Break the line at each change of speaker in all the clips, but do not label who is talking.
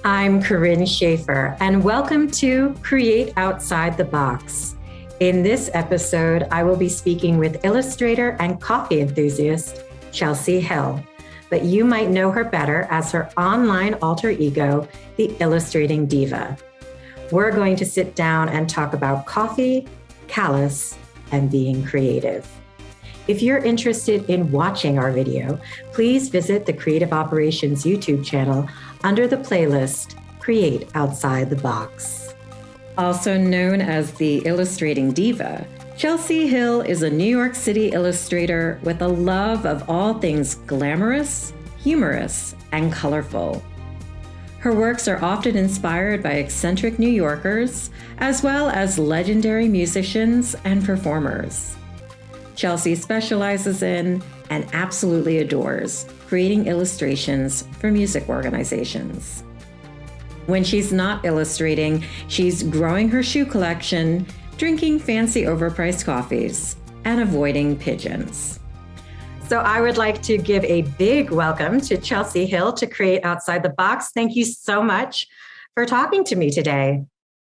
I'm Corinne Schaefer, and welcome to Create Outside the Box. In this episode, I will be speaking with illustrator and coffee enthusiast, Chelsey Hill, but you might know her better as her online alter ego, the Illustrating Diva. We're going to sit down and talk about coffee, Callas, and being creative. If you're interested in watching our video, please visit the Creative Operations YouTube channel under the playlist Create Outside the Box. Also known as the Illustrating Diva, Chelsey Hill is a New York City illustrator with a love of all things glamorous, humorous, and colorful. Her works are often inspired by eccentric New Yorkers, as well as legendary musicians and performers. Chelsey specializes in and absolutely adores creating illustrations for music organizations. When she's not illustrating, she's growing her shoe collection, drinking fancy overpriced coffees, and avoiding pigeons. So I would like to give a big welcome to Chelsey Hill to Create Outside the Box. Thank you so much for talking to me today.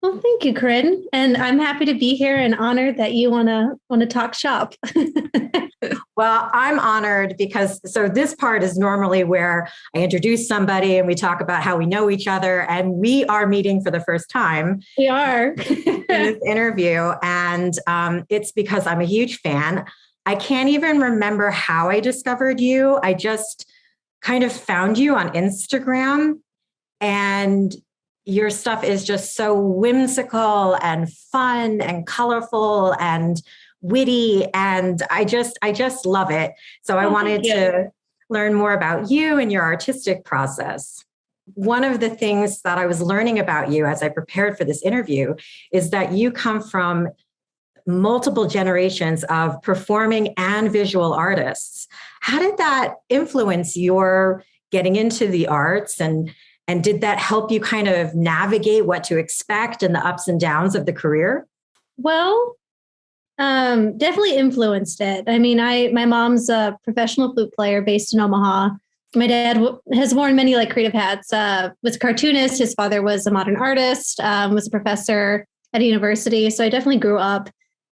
Well, thank you, Corinne. And I'm happy to be here and honored that you want to talk shop.
Well, I'm honored because this part is normally where I introduce somebody and we talk about how we know each other, and we are meeting for the first time.
We are.
In this interview. And it's because I'm a huge fan. I can't even remember how I discovered you. I just kind of found you on Instagram, and your stuff is just so whimsical and fun and colorful and witty. And I just love it. So I wanted to learn more about you and your artistic process. One of the things that I was learning about you as I prepared for this interview is that you come from multiple generations of performing and visual artists. How did that influence your getting into the arts, and did that help you kind of navigate what to expect and the ups and downs of the career?
Well, definitely influenced it. I mean, my mom's a professional flute player based in Omaha. My dad has worn many creative hats. Was a cartoonist. His father was a modern artist. Was a professor at a university. So I definitely grew up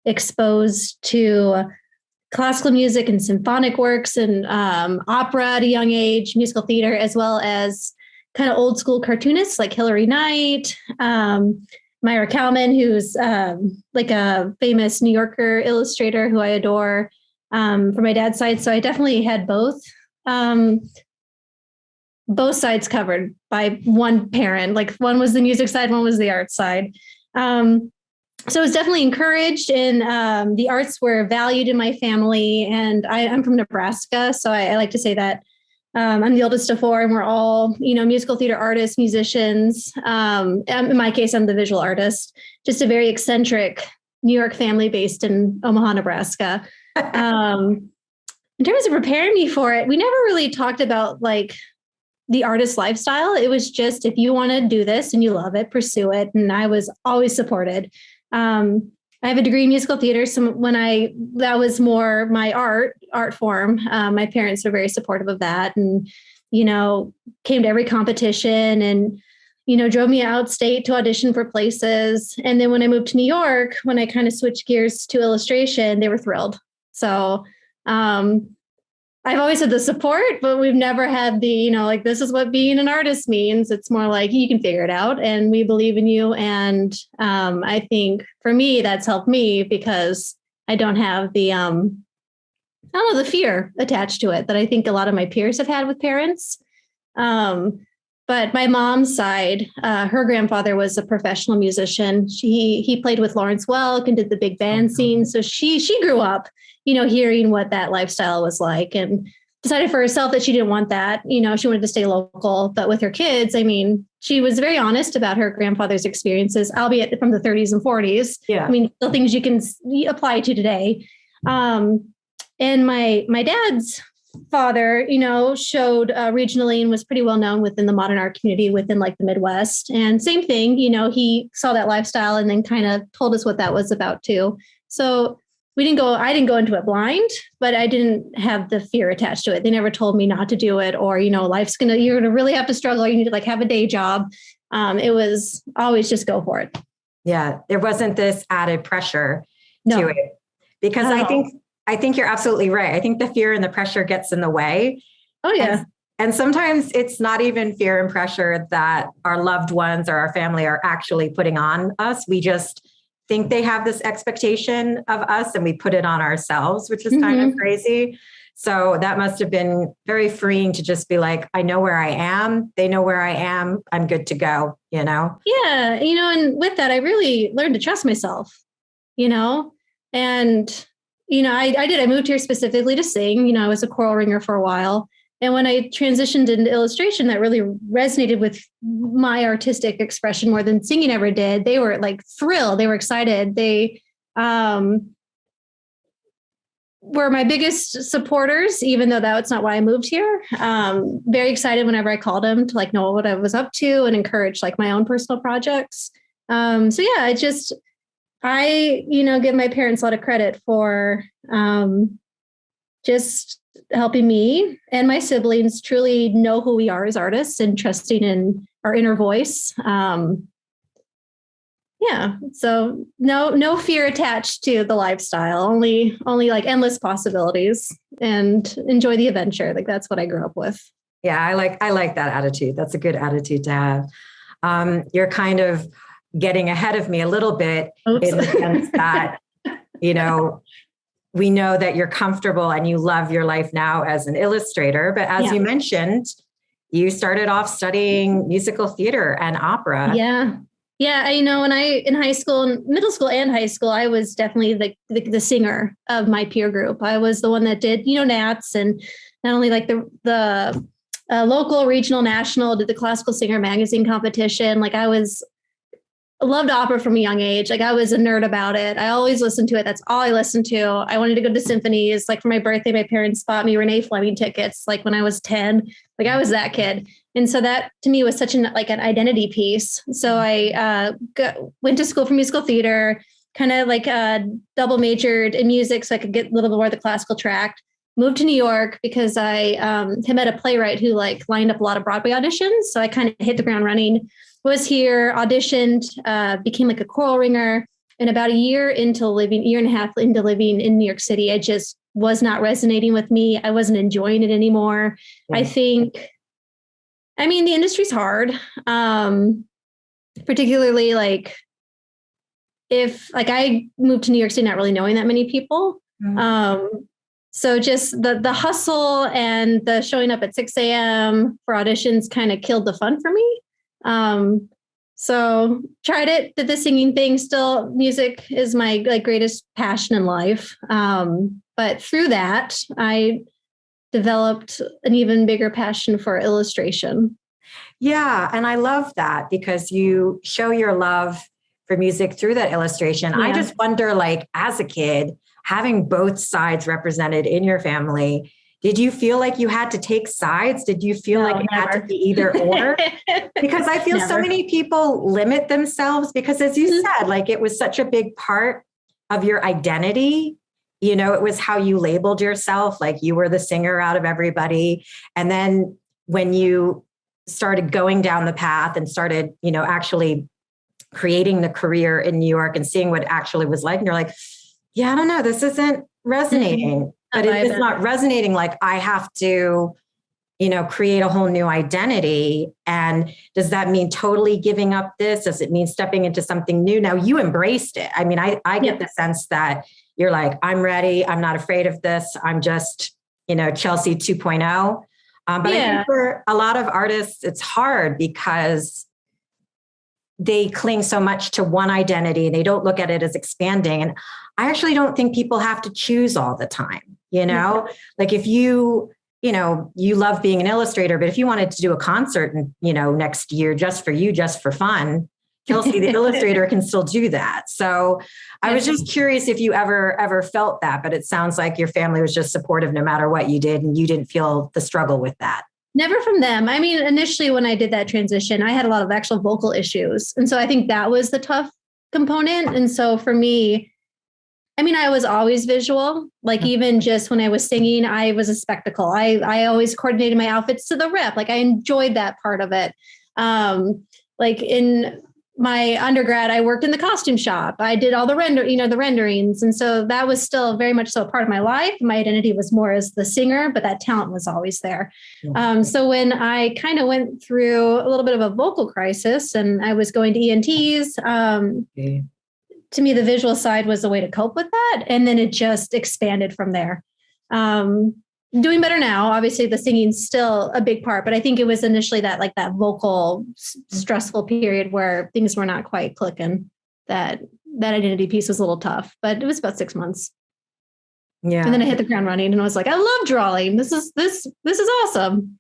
exposed to classical music and symphonic works and opera at a young age, musical theater, as well as kind of old school cartoonists like Hilary Knight, Myra Kalman, who's like a famous New Yorker illustrator who I adore from my dad's side. So I definitely had both sides covered by one parent. Like one was the music side, one was the art side. So I was definitely encouraged, and the arts were valued in my family. And I'm from Nebraska, so I like to say that I'm the oldest of four, and we're all, musical theater artists, musicians. In my case, I'm the visual artist, just a very eccentric New York family based in Omaha, Nebraska. In terms of preparing me for it, we never really talked about the artist lifestyle. It was just, if you want to do this and you love it, pursue it. And I was always supported. I have a degree in musical theater. So that was more my art form. My parents were very supportive of that, and, came to every competition and, drove me outstate to audition for places. And then when I moved to New York, when I kind of switched gears to illustration, they were thrilled. So, I've always had the support, but we've never had the, this is what being an artist means. It's more like, you can figure it out and we believe in you. And I think for me, that's helped me because I don't have the, the fear attached to it that I think a lot of my peers have had with parents. But my mom's side, her grandfather was a professional musician. He played with Lawrence Welk and did the big band scene. So she grew up, hearing what that lifestyle was like, and decided for herself that she didn't want that. She wanted to stay local. But with her kids, I mean, she was very honest about her grandfather's experiences, albeit from the 30s and 40s.
Yeah.
I mean, still things you can apply to today. And my dad's father, showed regionally and was pretty well known within the modern art community within the Midwest. And same thing, he saw that lifestyle and then kind of told us what that was about too. So I didn't go into it blind, but I didn't have the fear attached to it. They never told me not to do it, or, you're going to really have to struggle. You need to like have a day job. It was always just go for it.
Yeah. There wasn't this added pressure to it, because I think you're absolutely right. I think the fear and the pressure gets in the way.
Oh yeah.
And sometimes it's not even fear and pressure that our loved ones or our family are actually putting on us. We just think they have this expectation of us and we put it on ourselves, which is kind of crazy. So that must have been very freeing to just be like, I know where I am. They know where I am. I'm good to go,
Yeah. And with that, I really learned to trust myself, and, I moved here specifically to sing. I was a choral ringer for a while. And when I transitioned into illustration, that really resonated with my artistic expression more than singing ever did. They were like thrilled. They were excited. They were my biggest supporters, even though that's not why I moved here. Very excited whenever I called them to like know what I was up to and encourage like my own personal projects. I give my parents a lot of credit for just helping me and my siblings truly know who we are as artists and trusting in our inner voice. So no fear attached to the lifestyle, only like endless possibilities and enjoy the adventure. Like that's what I grew up with.
Yeah, I like that attitude. That's a good attitude to have. You're kind of getting ahead of me a little bit.
Oops.
In the sense that, we know that you're comfortable and you love your life now as an illustrator. But as you mentioned, you started off studying musical theater and opera.
Yeah. Yeah. When in high school, middle school and high school, I was definitely the singer of my peer group. I was the one that did, Nats, and not only like the local, regional, national, did the classical singer magazine competition. Like I loved opera from a young age. Like I was a nerd about it. I always listened to it. That's all I listened to. I wanted to go to symphonies. Like for my birthday, my parents bought me Renee Fleming tickets. Like when I was 10, like I was that kid. And so that to me was such an identity piece. So I went to school for musical theater, kind of like double majored in music so I could get a little bit more of the classical track. Moved to New York because I had met a playwright who like lined up a lot of Broadway auditions. So I kind of hit the ground running. Was here, auditioned, became like a choral ringer. And about a year and a half into living in New York City, I just was not resonating with me. I wasn't enjoying it anymore. Yeah. I think, the industry's hard. Particularly like if like I moved to New York City, not really knowing that many people. Mm-hmm. So just the hustle and the showing up at 6 a.m. for auditions kind of killed the fun for me. So tried it, did the singing thing. Still, music is my greatest passion in life. But through that, I developed an even bigger passion for illustration.
Yeah. And I love that because you show your love for music through that illustration. Yeah. I just wonder, like, as a kid, having both sides represented in your family, did you feel like you had to take sides? Did you feel like it had to be either or? Because I feel so many people limit themselves because, as you said, like it was such a big part of your identity. It was how you labeled yourself, like you were the singer out of everybody. And then when you started going down the path and started, actually creating the career in New York and seeing what it actually was like, and you're like, yeah, I don't know, this isn't resonating. But it's not resonating. Like I have to, create a whole new identity. And does that mean totally giving up this? Does it mean stepping into something new? Now you embraced it. I get the sense that you're like, I'm ready. I'm not afraid of this. I'm just, Chelsey 2.0. But I think for a lot of artists, it's hard because they cling so much to one identity and they don't look at it as expanding. And I actually don't think people have to choose all the time. Like if you love being an illustrator, but if you wanted to do a concert and, next year, just for you, just for fun, Chelsey, the illustrator, can still do that. So I was just curious if you ever felt that, but it sounds like your family was just supportive no matter what you did. And you didn't feel the struggle with that.
Never from them. Initially when I did that transition, I had a lot of actual vocal issues. And so I think that was the tough component. And so for me, I mean, I was always visual. Like even just when I was singing, I was a spectacle. I always coordinated my outfits to the rep. Like I enjoyed that part of it. Like in my undergrad, I worked in the costume shop. I did all the the renderings. And so that was still very much so a part of my life. My identity was more as the singer, but that talent was always there. So when I kind of went through a little bit of a vocal crisis and I was going to ENTs, to me, the visual side was the way to cope with that. And then it just expanded from there. Doing better now. Obviously, the singing's still a big part, but I think it was initially that vocal stressful period where things were not quite clicking. That identity piece was a little tough, but it was about 6 months. Yeah. And then I hit the ground running and I was like, I love drawing. This is awesome.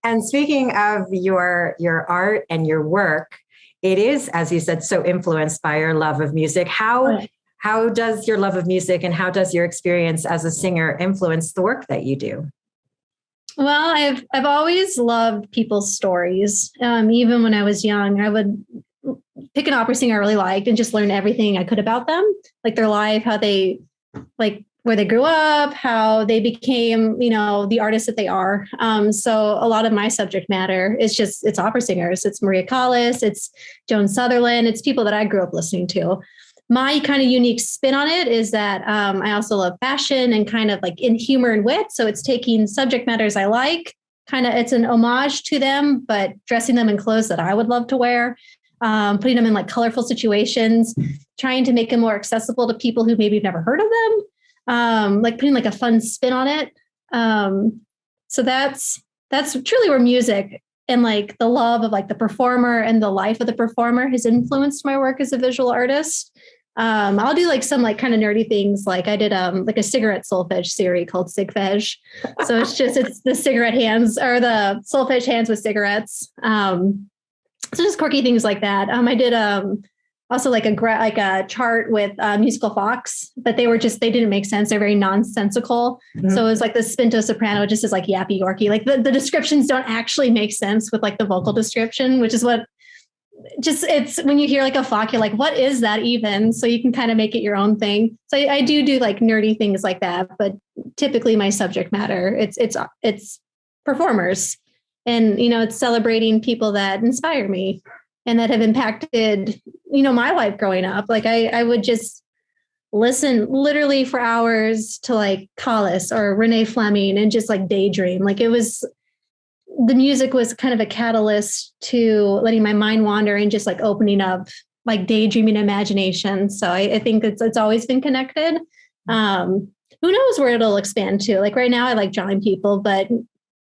And speaking of your art and your work, it is, as you said, so influenced by your love of music. How does your love of music and how does your experience as a singer influence the work that you do?
Well, I've always loved people's stories. Even when I was young, I would pick an opera singer I really liked and just learn everything I could about them, like their life, how they, like where they grew up, how they became, the artists that they are. So a lot of my subject matter is it's opera singers. It's Maria Callas, it's Joan Sutherland. It's people that I grew up listening to. My kind of unique spin on it is that I also love fashion and kind of like in humor and wit. So it's taking subject matters I like, it's an homage to them, but dressing them in clothes that I would love to wear, putting them in like colorful situations, trying to make them more accessible to people who maybe have never heard of them, like putting like a fun spin on it. So that's truly where music and like the love of like the performer and the life of the performer has influenced my work as a visual artist. I'll do like some like kind of nerdy things. Like I did like a cigarette solfege series called Sigfege. So it's the cigarette hands or the solfege hands with cigarettes. So just quirky things like that. I did also like a chart with musical fox, but they didn't make sense. They're very nonsensical. Mm-hmm. So it was like the spinto soprano just is like yappy yorkie. Like the descriptions don't actually make sense with like the vocal description, which is what it's when you hear like a flock, you're like, what is that even? So you can kind of make it your own thing. So I do like nerdy things like that, but typically my subject matter, it's performers and, it's celebrating people that inspire me and that have impacted, my life growing up. Like I would just listen literally for hours to like Callas or Renee Fleming and just like daydream. Like the music was kind of a catalyst to letting my mind wander and just like opening up like daydreaming imagination. So I think it's always been connected. Who knows where it'll expand to? Like right now I like drawing people, but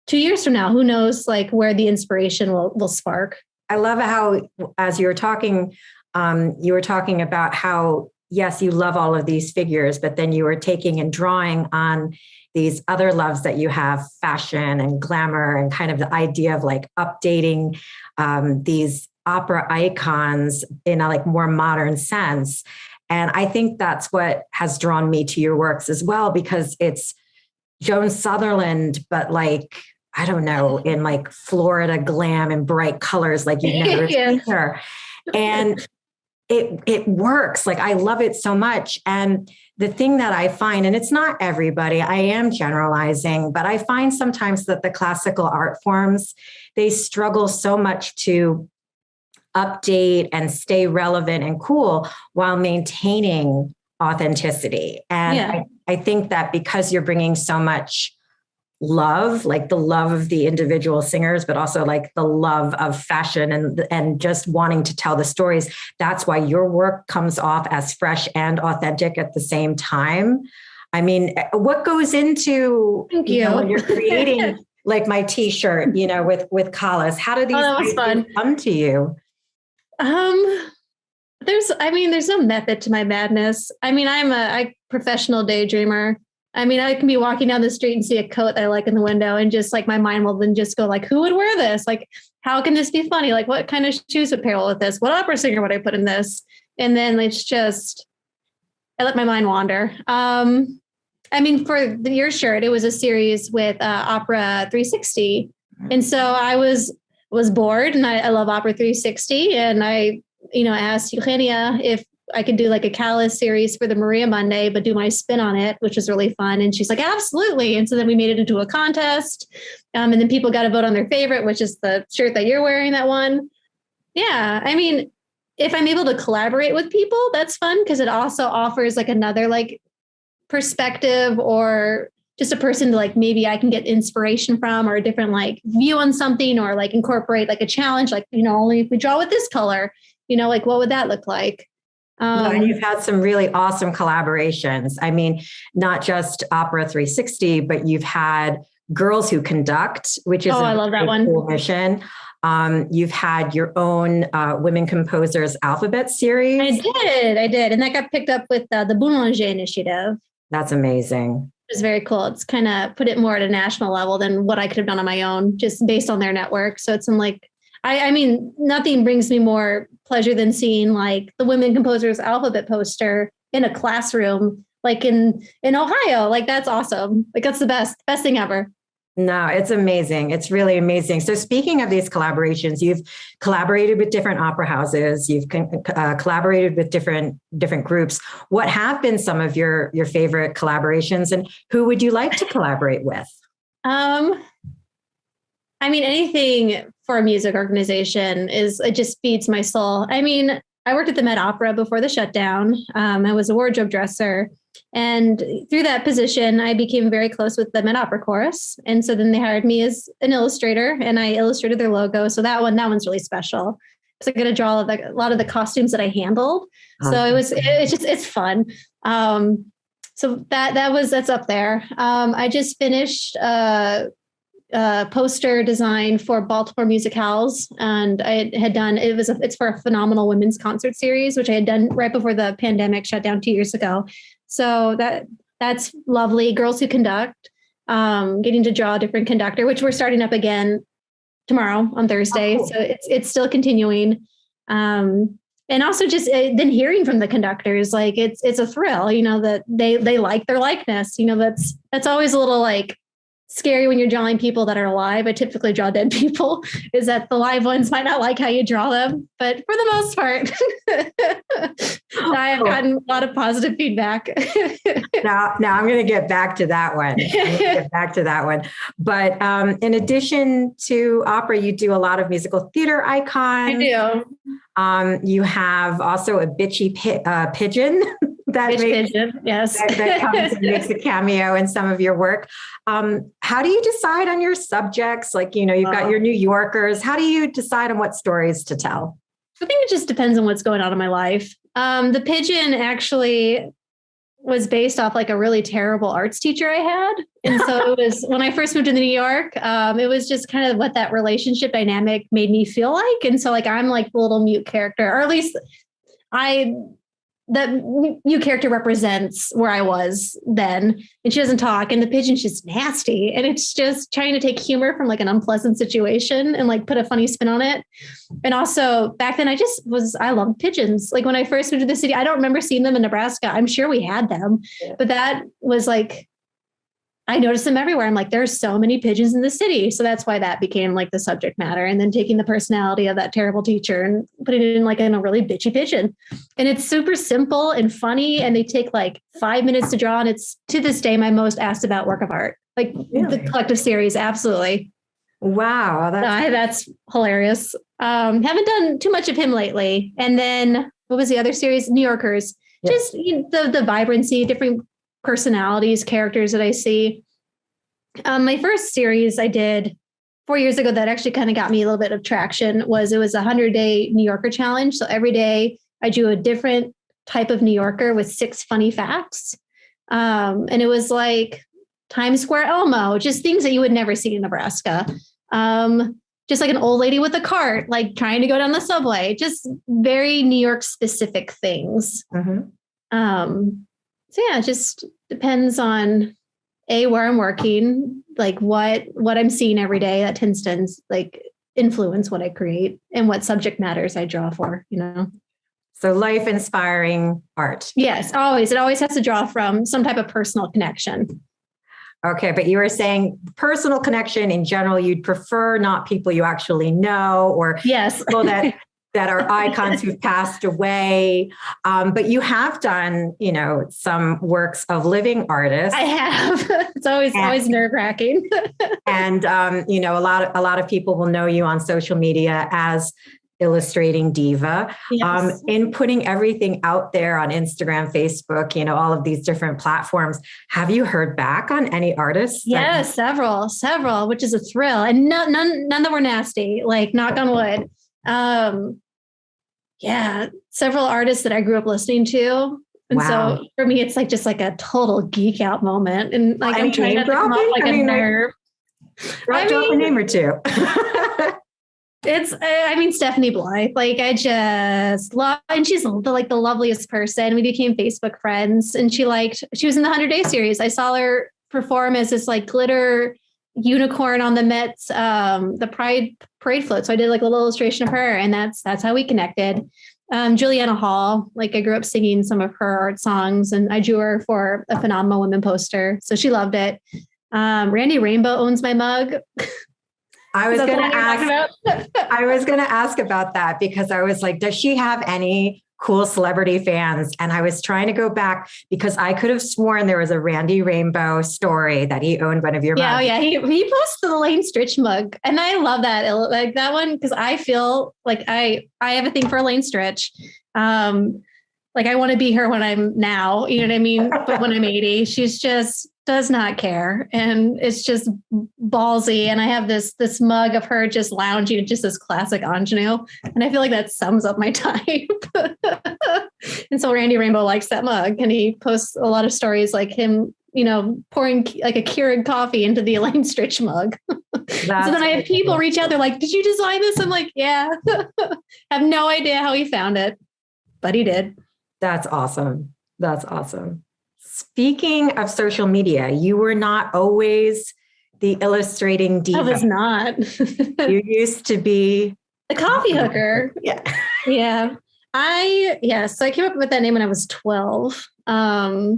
2 years from now, who knows like where the inspiration will spark.
I love how, as you were talking about how, yes, you love all of these figures, but then you were taking and drawing on these other loves that you have, fashion and glamour, and kind of the idea of like updating these opera icons in a like more modern sense. And I think that's what has drawn me to your works as well, because it's Joan Sutherland, but like, I don't know, in like Florida glam and bright colors, like you never seen her. And it works. Like I love it so much. And the thing that I find, and it's not everybody, I am generalizing, but I find sometimes that the classical art forms, they struggle so much to update and stay relevant and cool while maintaining authenticity. And I think that because you're bringing so much love, like the love of the individual singers, but also like the love of fashion and just wanting to tell the stories. That's why your work comes off as fresh and authentic at the same time. I mean, what goes into, when you're creating like my t-shirt, with Callas, how do these ideas come to you?
There's no method to my madness. I mean, I'm a professional daydreamer. I mean, I can be walking down the street and see a coat that I like in the window and just like my mind will then just go like, who would wear this? Like, how can this be funny? Like, what kind of shoes would pair well with this? What opera singer would I put in this? And then I let my mind wander. For your shirt, it was a series with Opera 360. And so I was bored and I love Opera 360. And I asked Eugenia if I could do like a Callas series for the Maria Monday, but do my spin on it, which was really fun. And she's like, absolutely. And so then we made it into a contest. And then people got to vote on their favorite, which is the shirt that you're wearing, that one. Yeah. I mean, if I'm able to collaborate with people, that's fun because it also offers like another like perspective or just a person to like, maybe I can get inspiration from, or a different like view on something, or like incorporate like a challenge, like, only if we draw with this color, like what would that look like?
And you've had some really awesome collaborations. I mean, not just Opera 360, but you've had Girls Who Conduct, which is
I love that one.
Cool mission. You've had your own Women Composers Alphabet series.
I did. And that got picked up with the Boulanger Initiative.
That's amazing.
It's very cool. It's kind of put it more at a national level than what I could have done on my own, just based on their network. So it's like, I mean, nothing brings me more pleasure than seeing like the Women Composers Alphabet poster in a classroom, like in Ohio. Like, that's awesome. Like, that's the best thing ever.
No, it's amazing. It's really amazing. So speaking of these collaborations, you've collaborated with different opera houses. You've collaborated with different groups. What have been some of your favorite collaborations, and who would you like to collaborate with?
I mean, anything for a music organization it just feeds my soul. I mean, I worked at the Met Opera before the shutdown. I was a wardrobe dresser. And through that position, I became very close with the Met Opera Chorus. And so then they hired me as an illustrator, and I illustrated their logo. So that one's really special. So I got to draw a lot of the costumes that I handled. So it's fun. So that's up there. I just finished poster design for Baltimore Musicals, and I had done it's for a phenomenal women's concert series, which I had done right before the pandemic shut down 2 years ago. So that's lovely. Girls Who Conduct, getting to draw a different conductor, which we're starting up again tomorrow on Thursday. Oh, cool. So it's still continuing. And also just then hearing from the conductors, like it's a thrill, that they like their likeness. That's always a little like scary when you're drawing people that are alive. I typically draw dead people, is that the live ones might not like how you draw them, but for the most part, I have gotten a lot of positive feedback.
Now I'm going to get back to that one. But in addition to opera, you do a lot of musical theater icons.
I
do. You have also a bitchy pigeon. That comes and makes a cameo in some of your work. How do you decide on your subjects? Like, you've got your New Yorkers. How do you decide on what stories to tell?
I think it just depends on what's going on in my life. The pigeon actually was based off like a really terrible arts teacher I had. And so it was when I first moved to New York, it was just kind of what that relationship dynamic made me feel like. And so like, I'm like the little mute character, or at least that new character represents where I was then, and she doesn't talk, and the pigeon's just nasty, and it's just trying to take humor from like an unpleasant situation and like put a funny spin on it. And also back then I loved pigeons. Like when I first moved to the city, I don't remember seeing them in Nebraska. I'm sure we had them, but that was like, I noticed them everywhere. I'm like, there's so many pigeons in the city. So that's why that became like the subject matter. And then taking the personality of that terrible teacher and putting it in like in a really bitchy pigeon. And it's super simple and funny. And they take like 5 minutes to draw. And it's to this day, my most asked about work of art, like really? The collective series. Absolutely.
Wow.
That's hilarious. Haven't done too much of him lately. And then what was the other series? New Yorkers. Yes. Just the vibrancy, different personalities, characters that I see. My first series I did 4 years ago that actually kind of got me a little bit of traction it was a 100-day New Yorker challenge. So every day I do a different type of New Yorker with 6 funny facts. And it was like Times Square Elmo, just things that you would never see in Nebraska. Just like an old lady with a cart, like trying to go down the subway, just very New York specific things. Mm-hmm. So yeah, it just depends on where I'm working, like what I'm seeing every day. That tends to like influence what I create and what subject matters I draw for,
So life inspiring art.
Yes, always. It always has to draw from some type of personal connection.
Okay, but you were saying personal connection in general, you'd prefer not people you actually know, or
yes,
people that that are icons who've passed away. But you have done, some works of living artists.
I have. It's always nerve-wracking.
And a lot of people will know you on social media as Illustrating Diva.
Yes.
In putting everything out there on Instagram, Facebook, all of these different platforms, have you heard back on any artists?
Yes, several, which is a thrill, and none that were nasty. Like, knock on wood. Yeah, several artists that I grew up listening to. And
Wow.
So for me, it's like just like a total geek out moment. And like, I'm trying not to come off like a nerd.
Drop a name or two.
It's Stephanie Blythe. Like, I just love, and she's the loveliest person. We became Facebook friends, and she was in the 100 Day series. I saw her perform as this like glitter unicorn on the Met's the Pride Parade float. So I did like a little illustration of her, and that's how we connected. Juliana Hall, like I grew up singing some of her art songs, and I drew her for a Phenomenal Women poster, so she loved it. Randy Rainbow owns my mug.
I was going to ask about that, because I was like, does she have any cool celebrity fans? And I was trying to go back, because I could have sworn there was a Randy Rainbow story that he owned one of your mugs.
Oh yeah. He posted the Elaine Stritch mug. And I love that. Like that one, because I feel like I have a thing for Elaine Stritch. Like I want to be her when I'm now, you know what I mean? But when I'm 80, she's just does not care. And it's just ballsy. And I have this mug of her just lounging, just this classic ingenue. And I feel like that sums up my type. And so Randy Rainbow likes that mug, and he posts a lot of stories like him, pouring like a Keurig coffee into the Elaine Stritch mug. So then I have people reach out. They're like, did you design this? I'm like, yeah. Have no idea how he found it, but he did.
That's awesome. Speaking of social media, you were not always the Illustrating Diva.
I was not.
You used to be
the coffee hooker.
Yeah.
Yeah. So I came up with that name when I was 12. I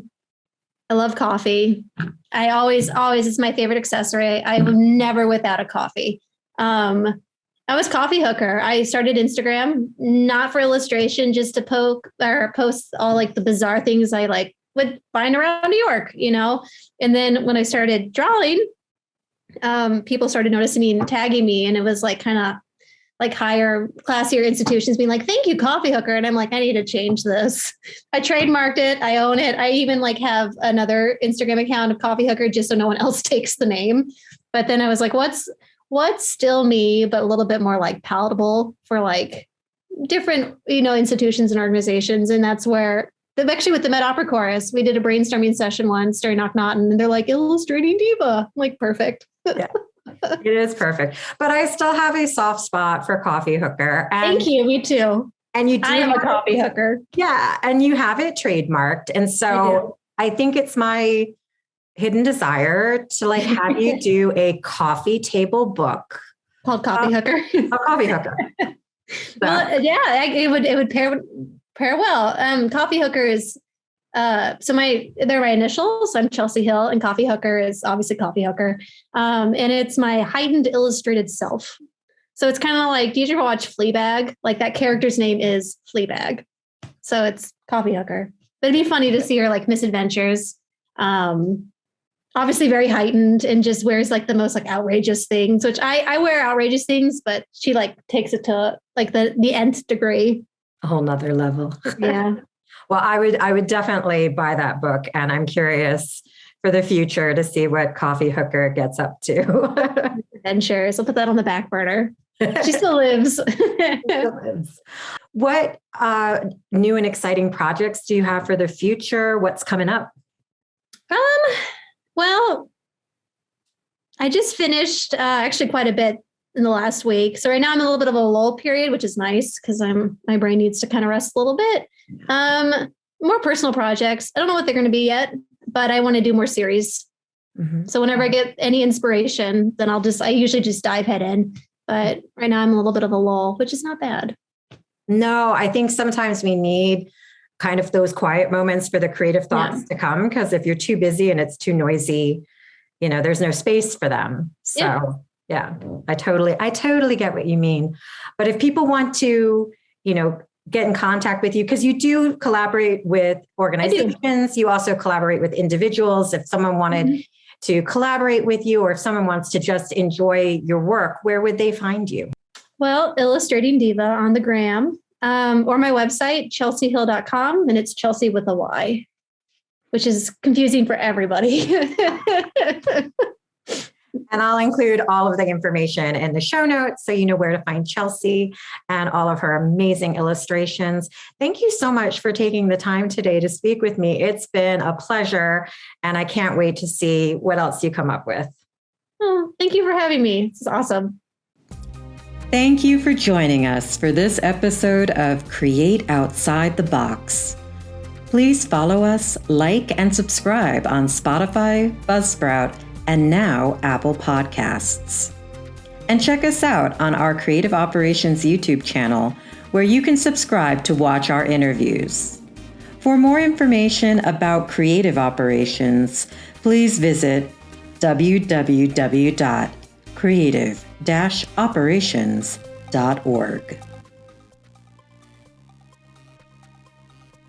love coffee. I always, it's my favorite accessory. I'm never without a coffee. I was coffee hooker. I started Instagram, not for illustration, just to post all like the bizarre things I like would find around New York, And then when I started drawing, people started noticing me and tagging me, and it was like kind of like higher, classier institutions being like, "Thank you, coffee hooker," and I'm like, I need to change this. I trademarked it. I own it. I even like have another Instagram account of coffee hooker just so no one else takes the name. But then I was like, what's still me, but a little bit more like palatable for like different, institutions and organizations. And that's where actually with the Met Opera Chorus, we did a brainstorming session once during Knock Knotin', and they're like, Illustrating Diva. I'm like, perfect.
Yeah, it is perfect. But I still have a soft spot for coffee hooker. And,
thank you. Me too.
And you do.
I am a coffee hooker.
Yeah. And you have it trademarked. And so I think it's my hidden desire to like have you do a coffee table book
called Coffee Hooker.
A coffee hooker. So.
Well, yeah, it would pair well. Coffee Hooker is they're my initials. I'm Chelsey Hill, and Coffee Hooker is obviously Coffee Hooker. And it's my heightened illustrated self. So it's kind of like, did you ever watch Fleabag? Like that character's name is Fleabag. So it's Coffee Hooker. But it'd be funny to see her like misadventures. Obviously very heightened, and just wears like the most like outrageous things, which I wear outrageous things, but she like takes it to like the nth degree.
A whole nother level.
Yeah.
Well, I would definitely buy that book, and I'm curious for the future to see what Coffee Hooker gets up to.
Adventures. I'll put that on the back burner. She still lives.
What new and exciting projects do you have for the future? What's coming up?
Well, I just finished actually quite a bit in the last week. So right now I'm in a little bit of a lull period, which is nice because my brain needs to kind of rest a little bit. More personal projects. I don't know what they're going to be yet, but I want to do more series. Mm-hmm. So whenever I get any inspiration, then I usually just dive head in. But right now I'm a little bit of a lull, which is not bad.
No, I think sometimes we need kind of those quiet moments for the creative thoughts to come. Because if you're too busy and it's too noisy, there's no space for them. So yeah, I totally get what you mean. But if people want to get in contact with you? Because you do collaborate with organizations. You also collaborate with individuals. If someone wanted to collaborate with you, or if someone wants to just enjoy your work, where would they find you?
Well, Illustrating Diva on the gram, or my website, chelseahill.com, and it's Chelsey with a Y, which is confusing for everybody.
And I'll include all of the information in the show notes so you know where to find Chelsey and all of her amazing illustrations. Thank you so much for taking the time today to speak with me. It's been a pleasure, and I can't wait to see what else you come up with.
Oh, thank you for having me. This is awesome.
Thank you for joining us for this episode of Create Outside the Box. Please follow us, like, and subscribe on Spotify, Buzzsprout, and now Apple Podcasts. And check us out on our Creative Operations YouTube channel, where you can subscribe to watch our interviews. For more information about creative operations, please visit www.creative-operations.org.